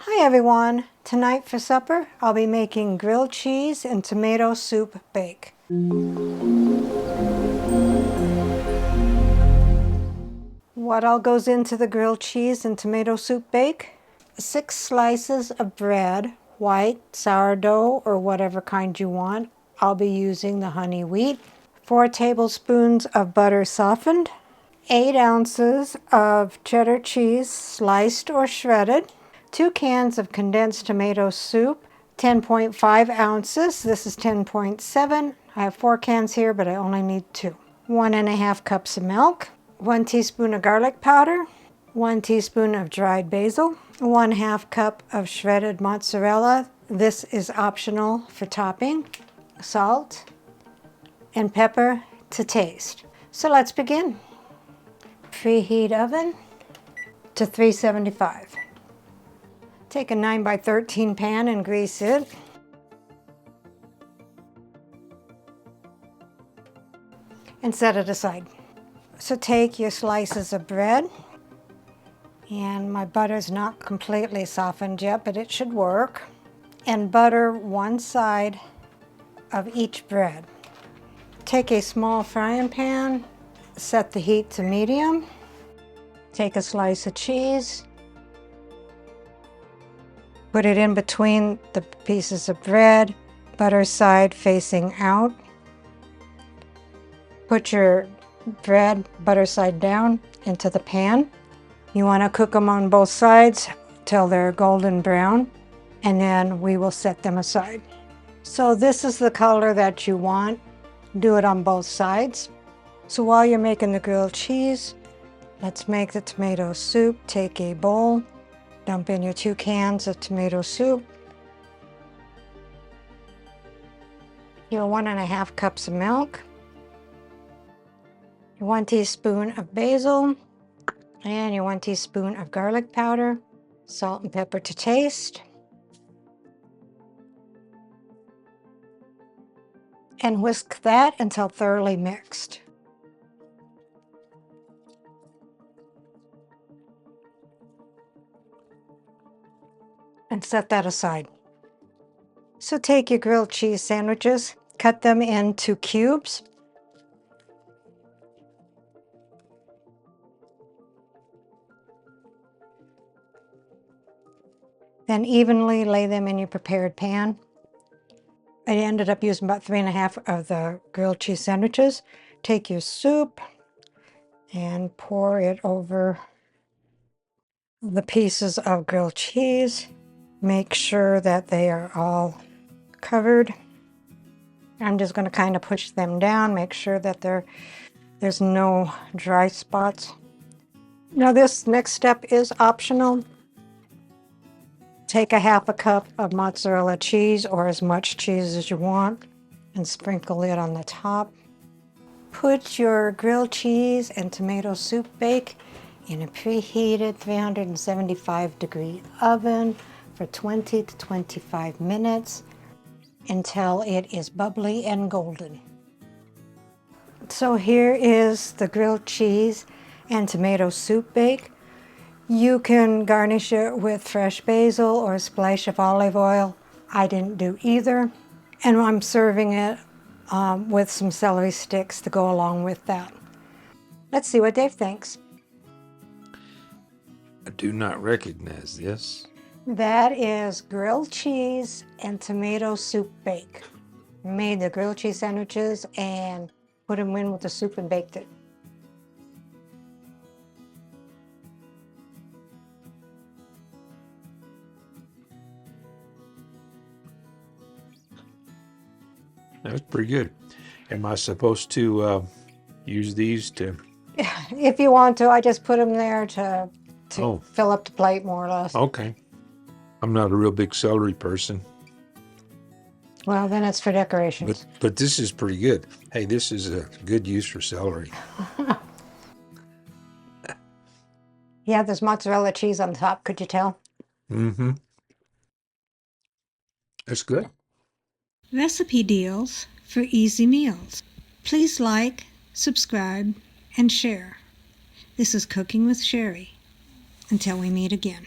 Hi everyone! Tonight for supper, I'll be making grilled cheese and tomato soup bake. What all goes into the grilled cheese and tomato soup bake? 6 slices of bread, white, sourdough, or whatever kind you want. I'll be using the honey wheat. 4 tablespoons of butter softened. 8 ounces of cheddar cheese, sliced or shredded. 2 cans of condensed tomato soup, 10.5 ounces. This is 10.7. I have 4 cans here, but I only need 2. 1½ cups of milk. 1 teaspoon of garlic powder. 1 teaspoon of dried basil. 1/2 cup of shredded mozzarella. This is optional for topping. Salt and pepper to taste. So let's begin. Preheat oven to 375. Take a 9x13 pan and grease it. And set it aside. So take your slices of bread, and my butter's not completely softened yet, but it should work. And butter one side of each bread. Take a small frying pan, set the heat to medium. Take a slice of cheese, put it in between the pieces of bread, butter side facing out. Put your bread, butter side down, into the pan. You want to cook them on both sides till they're golden brown, and then we will set them aside. So this is the color that you want. Do it on both sides. So while you're making the grilled cheese, let's make the tomato soup. Take a bowl, dump in your 2 cans of tomato soup, your 1½ cups of milk, 1 teaspoon of basil, and your 1 teaspoon of garlic powder, salt and pepper to taste, and whisk that until thoroughly mixed. And set that aside. So take your grilled cheese sandwiches, cut them into cubes. Then evenly lay them in your prepared pan. I ended up using about 3½ of the grilled cheese sandwiches. Take your soup and pour it over the pieces of grilled cheese. Make sure that they are all covered. I'm just going to kind of push them down, make sure that there's no dry spots. Now this next step is optional. Take a 1/2 cup of mozzarella cheese, or as much cheese as you want, and sprinkle it on the top. Put your grilled cheese and tomato soup bake in a preheated 375-degree oven for 20 to 25 minutes until it is bubbly and golden. So here is the grilled cheese and tomato soup bake. You can garnish it with fresh basil or a splash of olive oil. I didn't do either. And I'm serving it with some celery sticks to go along with that. Let's see what Dave thinks. I do not recognize this. That is grilled cheese and tomato soup bake. Made the grilled cheese sandwiches and put them in with the soup and baked it. That's pretty good. Am I supposed to use these to? If you want to, I just put them there to fill up the plate more or less. Okay. I'm not a real big celery person. Well, then it's for decorations. But this is pretty good. Hey, this is a good use for celery. Yeah, there's mozzarella cheese on top. Could you tell? Mm-hmm. That's good. Recipe deals for easy meals. Please like, subscribe, and share. This is Cooking with Sherry. Until we meet again.